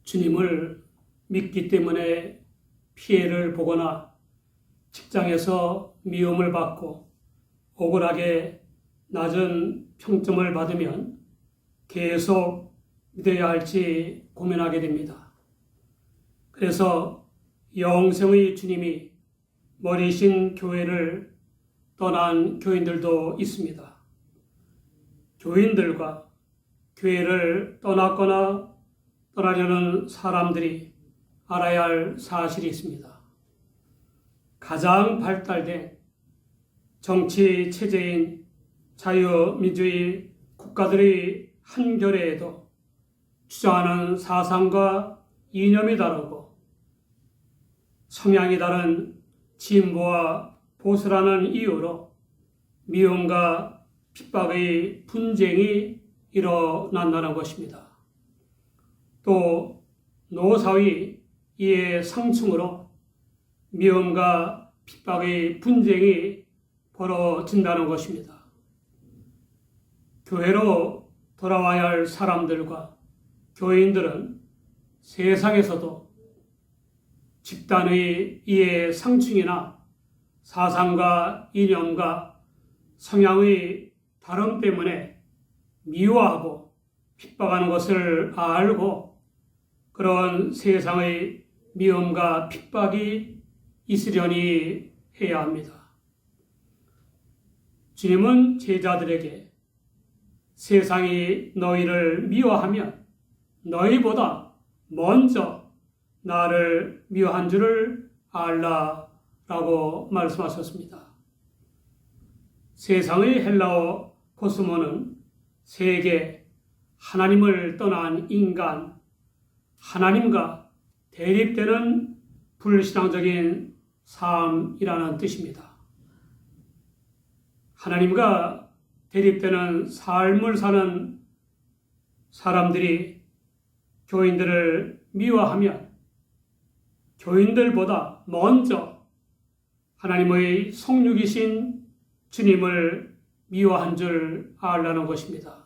주님을 믿기 때문에 피해를 보거나 직장에서 미움을 받고 억울하게 낮은 평점을 받으면 계속 믿어야 할지 고민하게 됩니다. 그래서 영생의 주님이 머리신 교회를 떠난 교인들도 있습니다. 교인들과 교회를 떠났거나 떠나려는 사람들이 알아야 할 사실이 있습니다. 가장 발달된 정치 체제인 자유민주주의 국가들의 한겨레에도 주장하는 사상과 이념이 다르고 성향이 다른 진보와 보수라는 이유로 미움과 핍박의 분쟁이 일어난다는 것입니다. 또 노사의 이해 상충으로 미움과 핍박의 분쟁이 벌어진다는 것입니다. 교회로 돌아와야 할 사람들과 교인들은 세상에서도 집단의 이해 상충이나 사상과 이념과 성향의 다름 때문에 미워하고 핍박하는 것을 알고 그런 세상의 미움과 핍박이 있으려니 해야 합니다. 주님은 제자들에게 세상이 너희를 미워하면 너희보다 먼저 나를 미워한 줄을 알라라고 말씀하셨습니다. 세상의 헬라어 코스모는 세계, 하나님을 떠난 인간, 하나님과 대립되는 불신앙적인 삶이라는 뜻입니다. 하나님과 대립되는 삶을 사는 사람들이 교인들을 미워하면 교인들보다 먼저 하나님의 성육이신 주님을 미워한 줄 알라는 것입니다.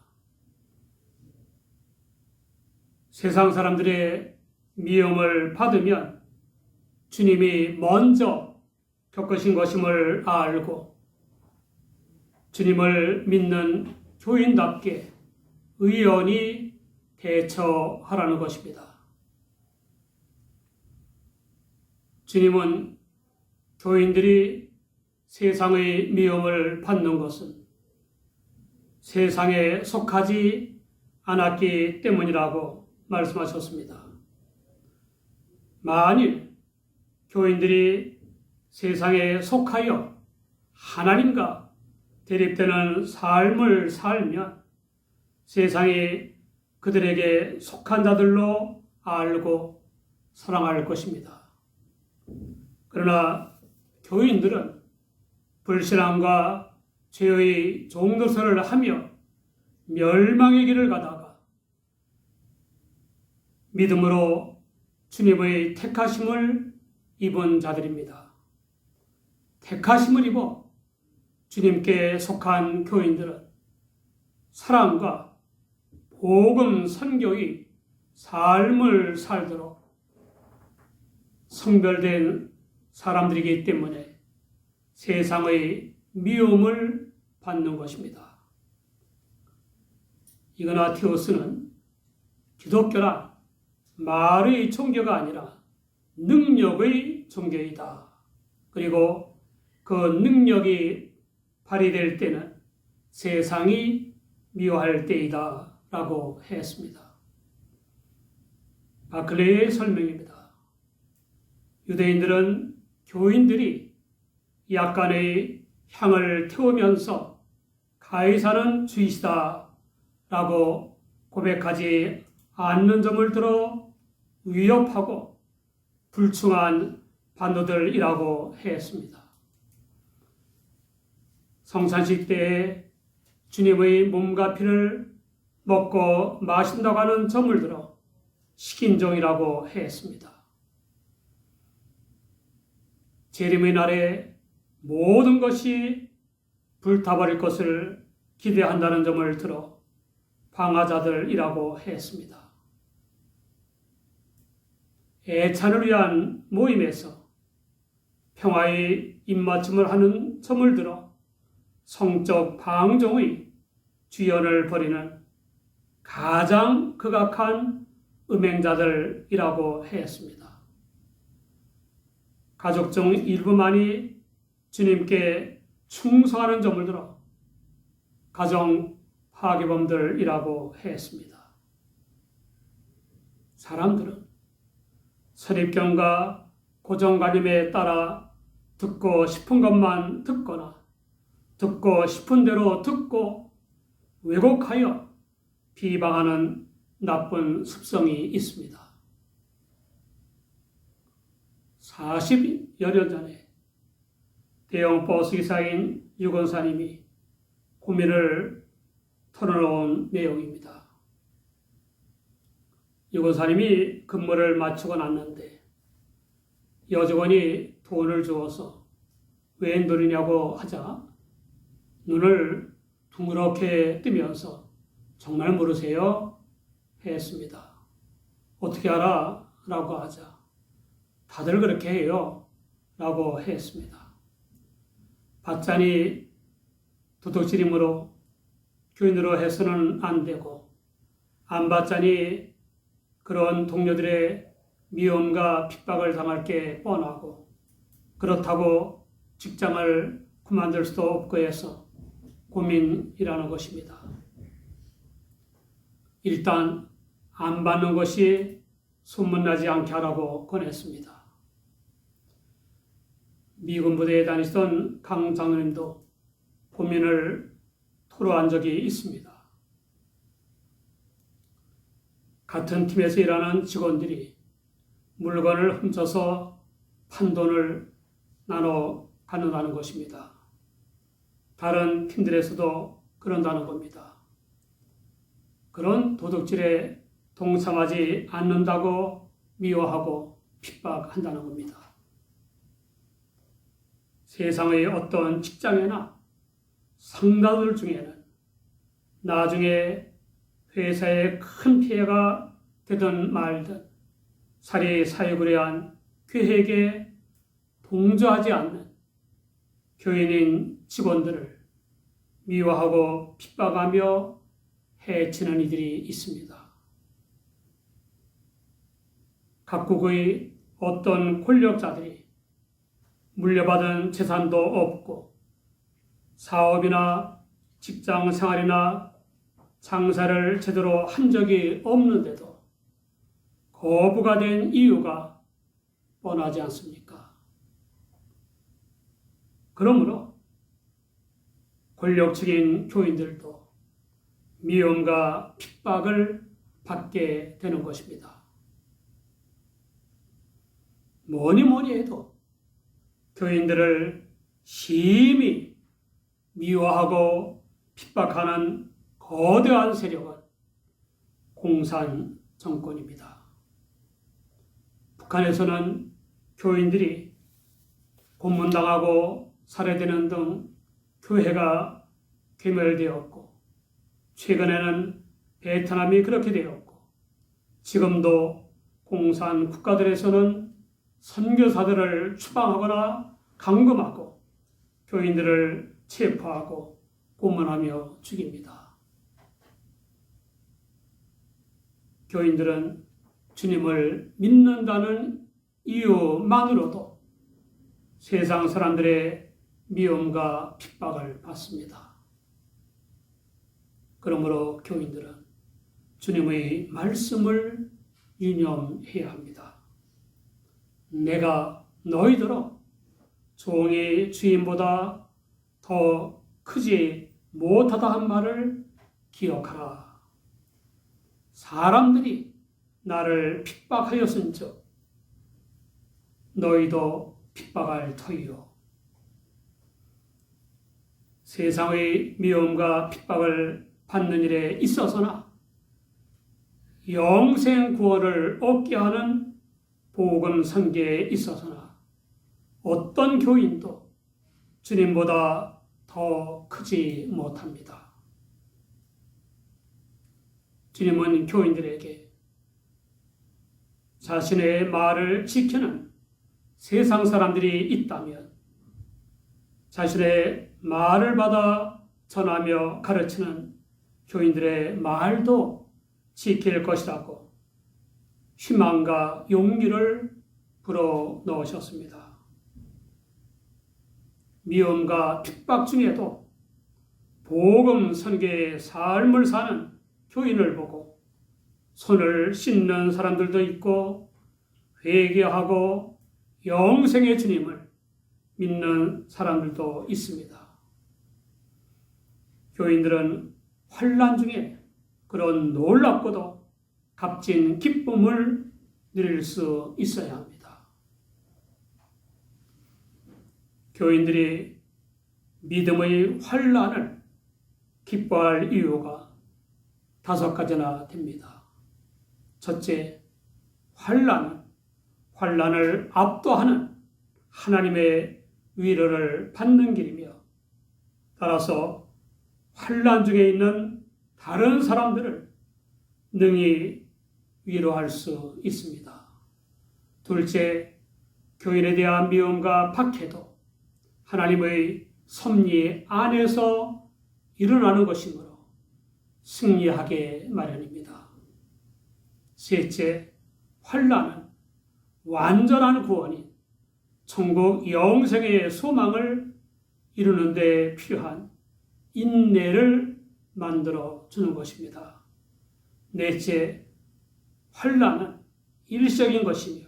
세상 사람들의 미움을 받으면 주님이 먼저 겪으신 것임을 알고 주님을 믿는 교인답게 의연히 대처하라는 것입니다. 주님은 교인들이 세상의 미움을 받는 것은 세상에 속하지 않았기 때문이라고 말씀하셨습니다. 만일 교인들이 세상에 속하여 하나님과 대립되는 삶을 살면 세상이 그들에게 속한 자들로 알고 사랑할 것입니다. 그러나 교인들은 불신앙과 죄의 종노릇을 하며 멸망의 길을 가다가 믿음으로 주님의 택하심을 입은 자들입니다. 택하심을 입어 주님께 속한 교인들은 사랑과 복음 선교의 삶을 살도록 성별된 사람들이기 때문에 세상의 미움을 받는 것입니다. 이그나티우스는 기독교란 말의 종교가 아니라 능력의 종교이다. 그리고 그 능력이 발휘될 때는 세상이 미워할 때이다 라고 했습니다. 바클레의 설명입니다. 유대인들은 교인들이 약간의 향을 태우면서 가이사는 주이시다 라고 고백하지 않는 점을 들어 위협하고 불충한 반도들이라고 했습니다. 성찬식 때에 주님의 몸과 피를 먹고 마신다고 하는 점을 들어 식인종이라고 했습니다. 재림의 날에 모든 것이 불타버릴 것을 기대한다는 점을 들어 방화자들이라고 했습니다. 애찬을 위한 모임에서 평화의 입맞춤을 하는 점을 들어 성적 방종의 주연을 벌이는 가장 극악한 음행자들이라고 했습니다. 가족 중 일부만이 주님께 충성하는 점을 들어 가정 파괴범들이라고 했습니다. 사람들은 선입견과 고정관념에 따라 듣고 싶은 것만 듣거나 듣고 싶은 대로 듣고 왜곡하여 비방하는 나쁜 습성이 있습니다. 40여 년 전에 대형 버스 기사인 유 권사님이 고민을 털어놓은 내용입니다. 유 권사님이 근무를 마치고 났는데 여직원이 돈을 주어서 웬 돈이냐고 하자 눈을 둥그렇게 뜨면서 정말 모르세요? 했습니다. 어떻게 알아? 라고 하자 다들 그렇게 해요. 라고 했습니다. 받자니 도둑질이므로 교인으로 해서는 안 되고 안 받자니 그런 동료들의 미움과 핍박을 당할 게 뻔하고 그렇다고 직장을 그만둘 수도 없고 해서 고민이라는 것입니다. 일단 안 받는 것이 소문나지 않게 하라고 권했습니다. 미군 부대에 다니시던 강 장로님도 고민을 토로한 적이 있습니다. 같은 팀에서 일하는 직원들이 물건을 훔쳐서 판돈을 나눠 갖는다는 것입니다. 다른 팀들에서도 그런다는 겁니다. 그런 도둑질에 동참하지 않는다고 미워하고 핍박한다는 겁니다. 세상의 어떤 직장이나 상사들 중에는 나중에 회사에 큰 피해가 되든 말든 사리 사욕을 위한 계획에 동조하지 않는 교인인 직원들을 미워하고 핍박하며 해치는 이들이 있습니다. 각국의 어떤 권력자들이 물려받은 재산도 없고 사업이나 직장 생활이나 장사를 제대로 한 적이 없는데도 거부가 된 이유가 뻔하지 않습니까? 그러므로 권력적인 교인들도 미움과 핍박을 받게 되는 것입니다. 뭐니 해도 교인들을 심히 미워하고 핍박하는 거대한 세력은 공산 정권입니다. 북한에서는 교인들이 고문당하고 살해되는 등 교회가 괴멸되었고 최근에는 베트남이 그렇게 되었고 지금도 공산 국가들에서는 선교사들을 추방하거나 감금하고 교인들을 체포하고 고문하며 죽입니다. 교인들은 주님을 믿는다는 이유만으로도 세상 사람들의 미움과 핍박을 받습니다. 그러므로 교인들은 주님의 말씀을 유념해야 합니다. 내가 너희더러 종이 주인보다 더 크지 못하다 한 말을 기억하라. 사람들이 나를 핍박하였은즉 너희도 핍박할 터이요. 세상의 미움과 핍박을 받는 일에 있어서나 영생 구원을 얻게 하는 복음 선계에 있어서나 어떤 교인도 주님보다 더 크지 못합니다. 주님은 교인들에게 자신의 말을 지키는 세상 사람들이 있다면 자신의 말을 받아 전하며 가르치는 교인들의 말도 지킬 것이라고 희망과 용기를 불어넣으셨습니다. 미움과 핍박 중에도 복음 선교의 삶을 사는 교인을 보고 손을 씻는 사람들도 있고 회개하고 영생의 주님을 믿는 사람들도 있습니다. 교인들은 환난 중에 그런 놀랍고도 값진 기쁨을 누릴 수 있어야 합니다. 교인들이 믿음의 환난을 기뻐할 이유가 5가지나 됩니다. 첫째, 환난을 압도하는 하나님의 위로를 받는 길이며, 따라서 환난 중에 있는 다른 사람들을 능히 위로할 수 있습니다. 둘째, 교인에 대한 미움과 박해도 하나님의 섭리 안에서 일어나는 것이므로 승리하게 마련입니다. 셋째, 환난은 완전한 구원인 천국 영생의 소망을 이루는 데 필요한 인내를 만들어 주는 것입니다. 넷째, 환난은 일시적인 것이며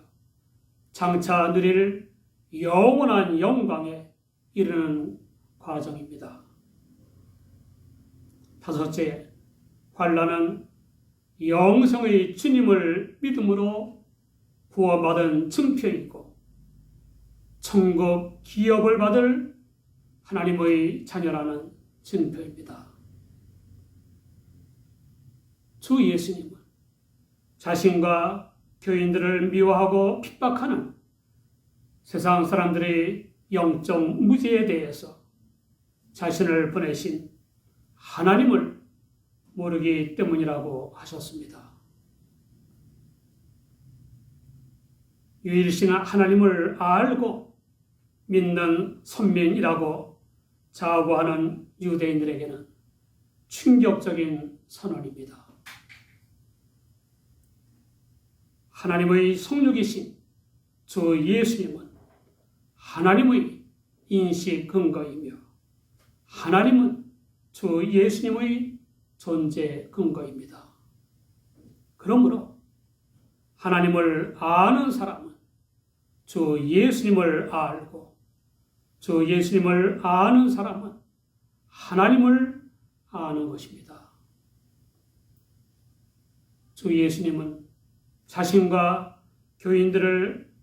장차 누릴 영원한 영광에 이르는 과정입니다. 다섯째, 환난은 영생의 주님을 믿음으로 구원받은 증표이고 천국 기업을 받을 하나님의 자녀라는 증표입니다. 주 예수님은 자신과 교인들을 미워하고 핍박하는 세상 사람들의 영적 무지에 대해서 자신을 보내신 하나님을 모르기 때문이라고 하셨습니다. 유일신 하나님을 알고 믿는 선민이라고 자부하는 유대인들에게는 충격적인 선언입니다. 하나님의 성육이신 주 예수님은 하나님의 인식 근거이며 하나님은 주 예수님의 존재 근거입니다. 그러므로 하나님을 아는 사람은 주 예수님을 알고 주 예수님을 아는 사람은 하나님을 아는 것입니다. 주 예수님은 자신과 교인들을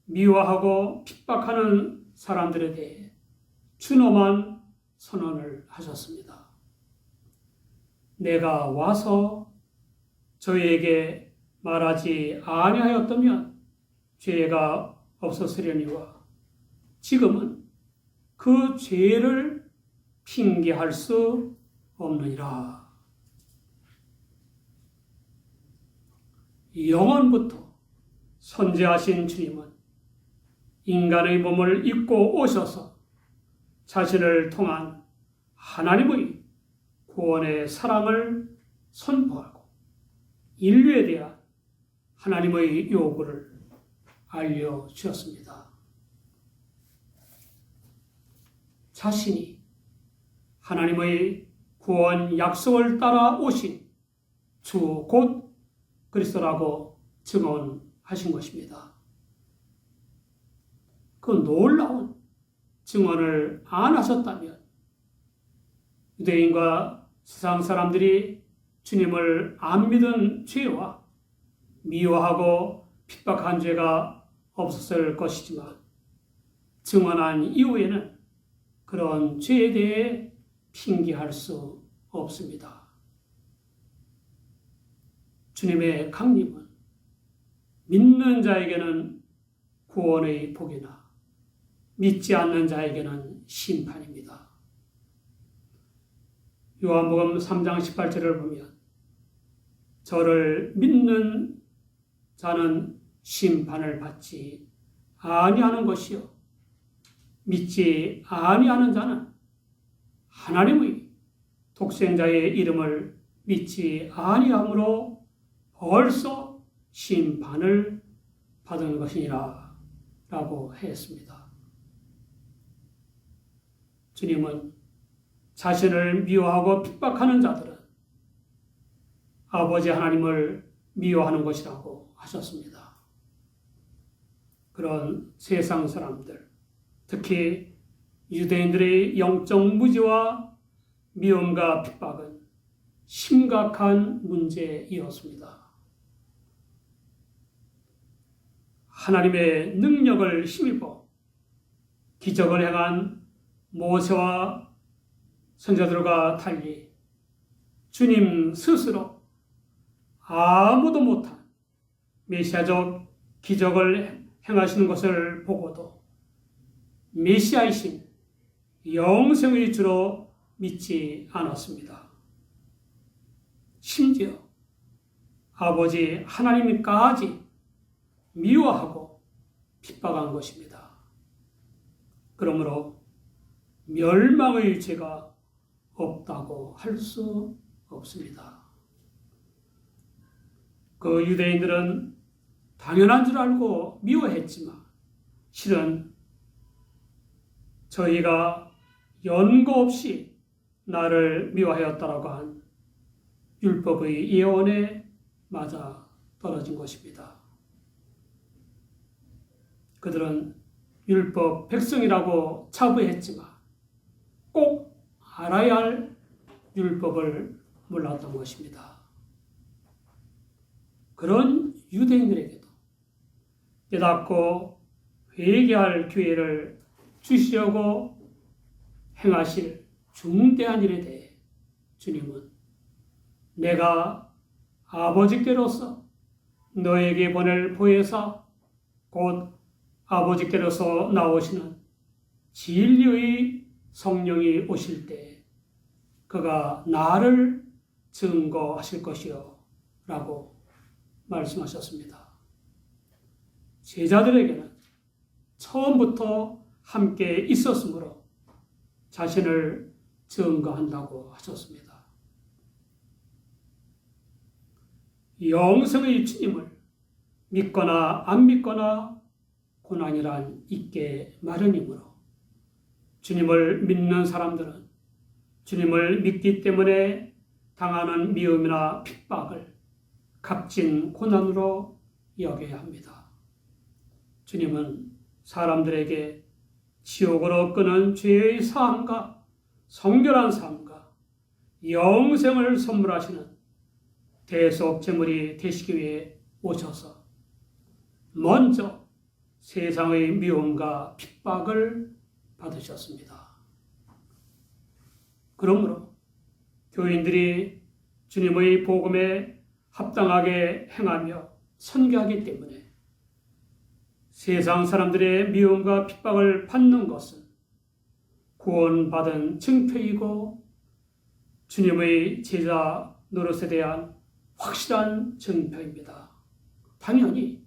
미워하고 핍박하는 사람들에 대해 준엄한 선언을 하셨습니다. 내가 와서 저희에게 말하지 아니하였다면 죄가 없었으려니와 지금은 그 죄를 핑계할 수 없느니라. 영원부터 선지하신 주님은 인간의 몸을 입고 오셔서 자신을 통한 하나님의 구원의 사랑을 선포하고 인류에 대한 하나님의 요구를 알려주셨습니다. 자신이 하나님의 구원 약속을 따라 오신 주 곧 그리스도라고 증언하신 것입니다. 그 놀라운 증언을 안 하셨다면 유대인과 세상 사람들이 주님을 안 믿은 죄와 미워하고 핍박한 죄가 없었을 것이지만 증언한 이후에는 그런 죄에 대해 핑계할 수 없습니다. 주님의 강림은 믿는 자에게는 구원의 복이나 믿지 않는 자에게는 심판입니다. 요한복음 3장 18절을 보면 저를 믿는 자는 심판을 받지 아니하는 것이요 믿지 아니하는 자는 하나님의 독생자의 이름을 믿지 아니함으로 벌써 심판을 받은 것이니라 라고 했습니다. 주님은 자신을 미워하고 핍박하는 자들은 아버지 하나님을 미워하는 것이라고 하셨습니다. 그런 세상 사람들, 특히 유대인들의 영적 무지와 미움과 핍박은 심각한 문제이었습니다. 하나님의 능력을 힘입어 기적을 행한 모세와 선자들과 달리 주님 스스로 아무도 못한 메시아적 기적을 행하시는 것을 보고도 메시아이신 영생의 주로 믿지 않았습니다. 심지어 아버지 하나님까지 미워하고 핍박한 것입니다. 그러므로 멸망의 죄가 없다고 할 수 없습니다. 그 유대인들은 당연한 줄 알고 미워했지만 실은 저희가 연고 없이 나를 미워하였다라고 한 율법의 예언에 맞아 떨어진 것입니다. 그들은 율법 백성이라고 자부했지만 꼭 알아야 할 율법을 몰랐던 것입니다. 그런 유대인들에게도 깨닫고 회개할 기회를 주시려고 행하실 중대한 일에 대해 주님은 내가 아버지께로서 너에게 보낼 보혜사 곧 아버지께로서 나오시는 진리의 성령이 오실 때 그가 나를 증거하실 것이요 라고 말씀하셨습니다. 제자들에게는 처음부터 함께 있었으므로 자신을 증거한다고 하셨습니다. 영생의 주님을 믿거나 안 믿거나 고난이란 있게 마련이므로 주님을 믿는 사람들은 주님을 믿기 때문에 당하는 미움이나 핍박을 값진 고난으로 여겨야 합니다. 주님은 사람들에게 지옥으로 끄는 죄의 사함과 성결한 삶과 영생을 선물하시는 대속제물이 되시기 위해 오셔서 먼저 세상의 미움과 핍박을 받으셨습니다. 그러므로 교인들이 주님의 복음에 합당하게 행하며 선교하기 때문에 세상 사람들의 미움과 핍박을 받는 것은 구원받은 증표이고 주님의 제자 노릇에 대한 확실한 증표입니다. 당연히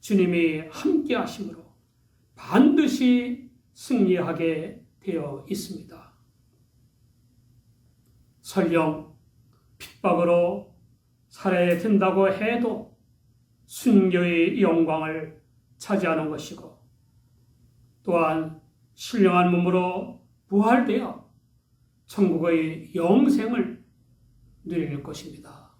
주님이 함께 하심으로 반드시 승리하게 되어 있습니다. 설령 핍박으로 살해된다고 해도 순교의 영광을 차지하는 것이고 또한 신령한 몸으로 부활되어 천국의 영생을 누릴 것입니다.